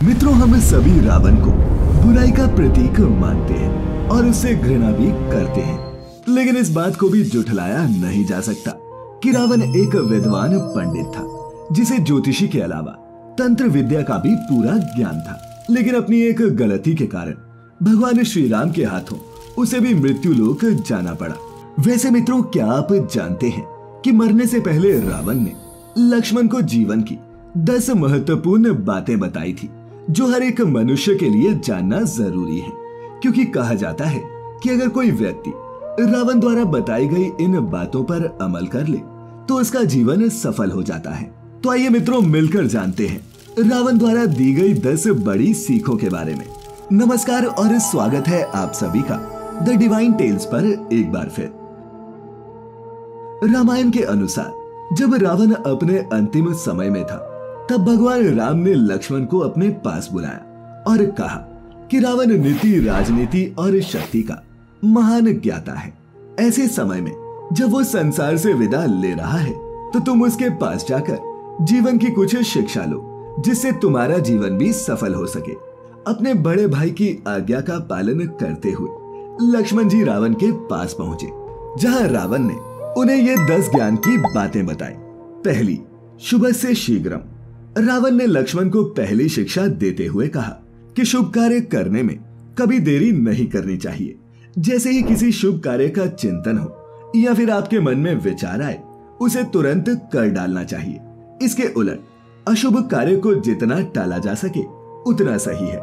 मित्रों, हम सभी रावण को बुराई का प्रतीक मानते हैं और उससे घृणा भी करते हैं, लेकिन इस बात को भी झुठलाया नहीं जा सकता कि रावण एक विद्वान पंडित था जिसे ज्योतिषी के अलावा तंत्र विद्या का भी पूरा ज्ञान था। लेकिन अपनी एक गलती के कारण भगवान श्री राम के हाथों उसे भी मृत्यु लोक जाना पड़ा। वैसे मित्रों, क्या आप जानते हैं कि मरने से पहले रावण ने लक्ष्मण को जीवन की 10 महत्वपूर्ण बातें बताई थी जो हर एक मनुष्य के लिए जानना जरूरी है, क्योंकि कहा जाता है कि अगर कोई व्यक्ति रावण द्वारा बताई गई इन बातों पर अमल कर ले तो उसका जीवन सफल हो जाता है। तो आइए मित्रों, मिलकर जानते हैं रावण द्वारा दी गई 10 बड़ी सीखों के बारे में। नमस्कार और स्वागत है आप सभी का द डिवाइन टेल्स पर एक बार फिर। रामायण के अनुसार जब रावण अपने अंतिम समय में था तब भगवान राम ने लक्ष्मण को अपने पास बुलाया और कहा कि रावण नीति, राजनीति और शक्ति का महान ज्ञाता है। ऐसे समय में जब वो संसार से विदा ले रहा है तो तुम उसके पास जाकर जीवन की कुछ शिक्षा लो जिससे तुम्हारा जीवन भी सफल हो सके। अपने बड़े भाई की आज्ञा का पालन करते हुए लक्ष्मण जी रावण के पास पहुंचे, जहां रावण ने उन्हें ये 10 ज्ञान की बातें बताई। पहली, शुभ से शीघ्रम। रावण ने लक्ष्मण को पहली शिक्षा देते हुए कहा कि शुभ कार्य करने में कभी देरी नहीं करनी चाहिए। जैसे ही किसी शुभ कार्य का चिंतन हो या फिर आपके मन में विचार आए, उसे तुरंत कर डालना चाहिए। इसके उलट अशुभ कार्य को जितना टाला जा सके उतना सही है।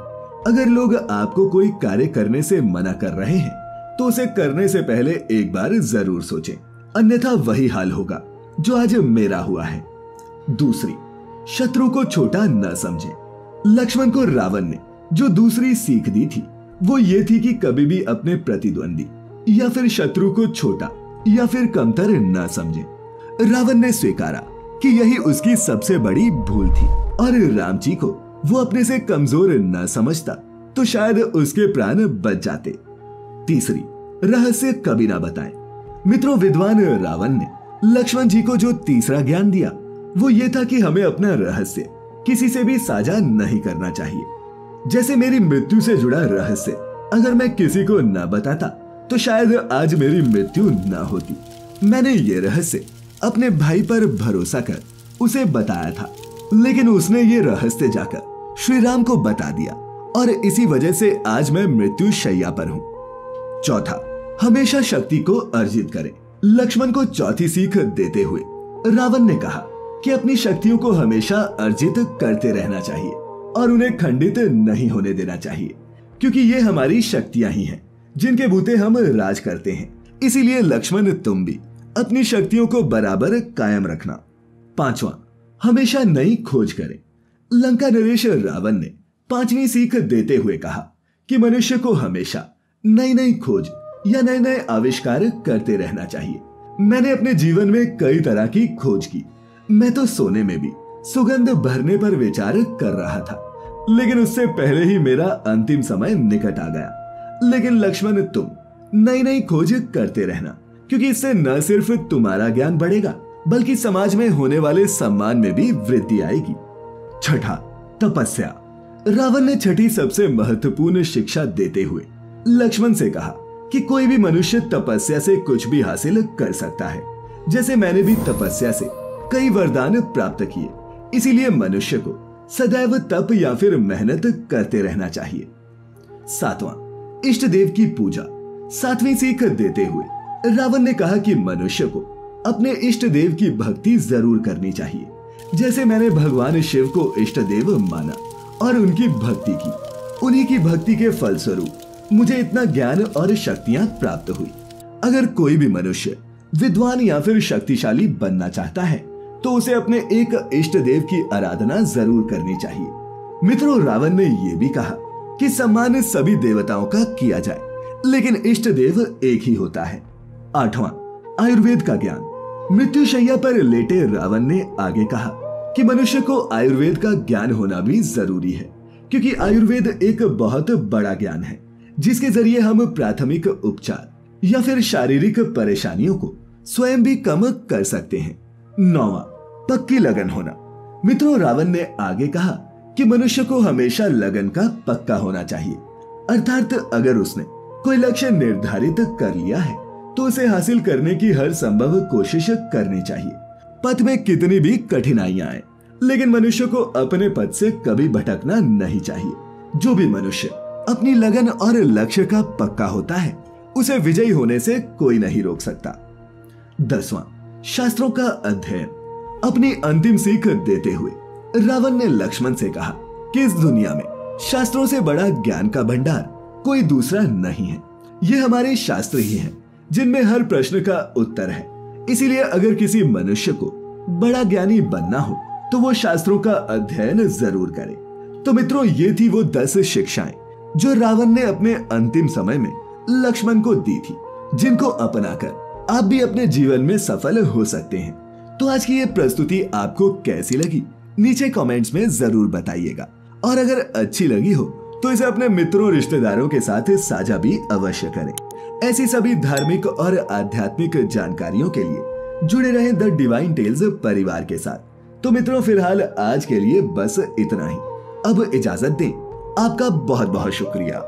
अगर लोग आपको कोई कार्य करने से मना कर रहे हैं तो उसे करने से पहले एक बार जरूर सोचें, अन्यथा वही हाल होगा जो आज मेरा हुआ है। दूसरी, शत्रु को छोटा न समझे। लक्ष्मण को रावण ने जो दूसरी सीख दी थी वो ये थी कि कभी भी अपने प्रतिद्वंदी या फिर शत्रु को छोटा या फिर कमतर न समझे। रावण ने स्वीकारा कि यही उसकी सबसे बड़ी भूल थी और राम जी को वो अपने से कमजोर न समझता तो शायद उसके प्राण बच जाते। तीसरी, रहस्य कभी ना बताएं। मित्रों, विद्वान रावण ने लक्ष्मण जी को जो तीसरा ज्ञान दिया वो ये था कि हमें अपना रहस्य किसी से भी साझा नहीं करना चाहिए। जैसे मेरी मृत्यु से जुड़ा रहस्य अगर मैं किसी को न बताता तो शायद आज मेरी मृत्यु न होती। मैंने ये रहस्य अपने भाई पर भरोसा कर उसे बताया था, लेकिन उसने ये रहस्य जाकर श्री राम को बता दिया और इसी वजह से आज मैं मृत्यु शैया पर हूँ। चौथा, हमेशा शक्ति को अर्जित करें। लक्ष्मण को चौथी सीख देते हुए रावण ने कहा कि अपनी शक्तियों को हमेशा अर्जित करते रहना चाहिए और उन्हें खंडित नहीं होने देना चाहिए, क्योंकि ये हमारी शक्तियां ही हैं जिनके बूते हम राज करते हैं। इसीलिए लक्ष्मण, तुम भी अपनी शक्तियों को बराबर कायम रखना। पांचवा, हमेशा नई खोज करें। लंका नरेश रावण ने 5वीं सीख देते हुए कहा कि मनुष्य को हमेशा नई नई खोज या नए नए आविष्कार करते रहना चाहिए। मैंने अपने जीवन में कई तरह की खोज की। मैं तो सोने में भी सुगंध भरने पर विचार कर रहा था, लेकिन उससे पहले ही मेरा अंतिम समय निकट आ गया। लेकिन लक्ष्मण, तुम नई नई खोज करते रहना, क्योंकि इससे न सिर्फ तुम्हारा ज्ञान बढ़ेगा बल्कि समाज में होने वाले सम्मान में भी वृद्धि आएगी। छठा, तपस्या। रावण ने छठी सबसे महत्वपूर्ण शिक्षा देते हुए लक्ष्मण से कहा कि कोई भी मनुष्य तपस्या से कुछ भी हासिल कर सकता है। जैसे मैंने भी तपस्या से कई वरदान प्राप्त किए, इसीलिए मनुष्य को सदैव तप या फिर मेहनत करते रहना चाहिए। सातवां, इष्ट देव की पूजा। 7वीं सीख देते हुए रावण ने कहा कि मनुष्य को अपने इष्ट देव की भक्ति जरूर करनी चाहिए। जैसे मैंने भगवान शिव को इष्ट देव माना और उनकी भक्ति की, उन्हीं की भक्ति के फलस्वरूप मुझे इतना ज्ञान और शक्तियां प्राप्त हुई। अगर कोई भी मनुष्य विद्वान या फिर शक्तिशाली बनना चाहता है तो उसे अपने एक इष्ट देव की आराधना जरूर करनी चाहिए। मित्रों, रावण ने यह भी कहा कि सम्मान सभी देवताओं का किया जाए, लेकिन इष्ट देव एक ही होता है। 8वां, आयुर्वेद का ज्ञान। मृत्युशैया पर लेटे रावण ने आगे कहा कि मनुष्य को आयुर्वेद का ज्ञान होना भी जरूरी है, क्योंकि आयुर्वेद एक बहुत बड़ा ज्ञान है जिसके जरिए हम प्राथमिक उपचार या फिर शारीरिक परेशानियों को स्वयं भी कम कर सकते हैं। 9वां, पक्की लगन होना। मित्रों, रावण ने आगे कहा कि मनुष्य को हमेशा लगन का पक्का होना चाहिए, अर्थात अगर उसने कोई लक्ष्य निर्धारित कर लिया है तो उसे हासिल करने की हर संभव कोशिश करनी चाहिए। पथ में कितनी भी कठिनाइयां आए, लेकिन मनुष्य को अपने पथ से कभी भटकना नहीं चाहिए। जो भी मनुष्य अपनी लगन और लक्ष्य का पक्का होता है उसे विजयी होने से कोई नहीं रोक सकता। 10वां, शास्त्रों का अध्ययन। अपनी अंतिम सीख देते हुए रावण ने लक्ष्मण से कहा कि इस दुनिया में शास्त्रों से बड़ा ज्ञान का भंडार कोई दूसरा नहीं है। ये हमारे शास्त्र ही हैं जिनमें हर प्रश्न का उत्तर है। इसीलिए अगर किसी मनुष्य को बड़ा ज्ञानी बनना हो तो वो शास्त्रों का अध्ययन जरूर करे। तो मित्रों, ये थी वो 10 शिक्षाएं जो रावण ने अपने अंतिम समय में लक्ष्मण को दी थी, जिनको अपनाकर आप भी अपने जीवन में सफल हो सकते हैं। तो आज की ये प्रस्तुति आपको कैसी लगी नीचे कमेंट्स में जरूर बताइएगा, और अगर अच्छी लगी हो तो इसे अपने मित्रों रिश्तेदारों के साथ साझा भी अवश्य करें। ऐसी सभी धार्मिक और आध्यात्मिक जानकारियों के लिए जुड़े रहें द डिवाइन टेल्स परिवार के साथ। तो मित्रों, फिलहाल आज के लिए बस इतना ही। अब इजाजत दें। आपका बहुत बहुत शुक्रिया।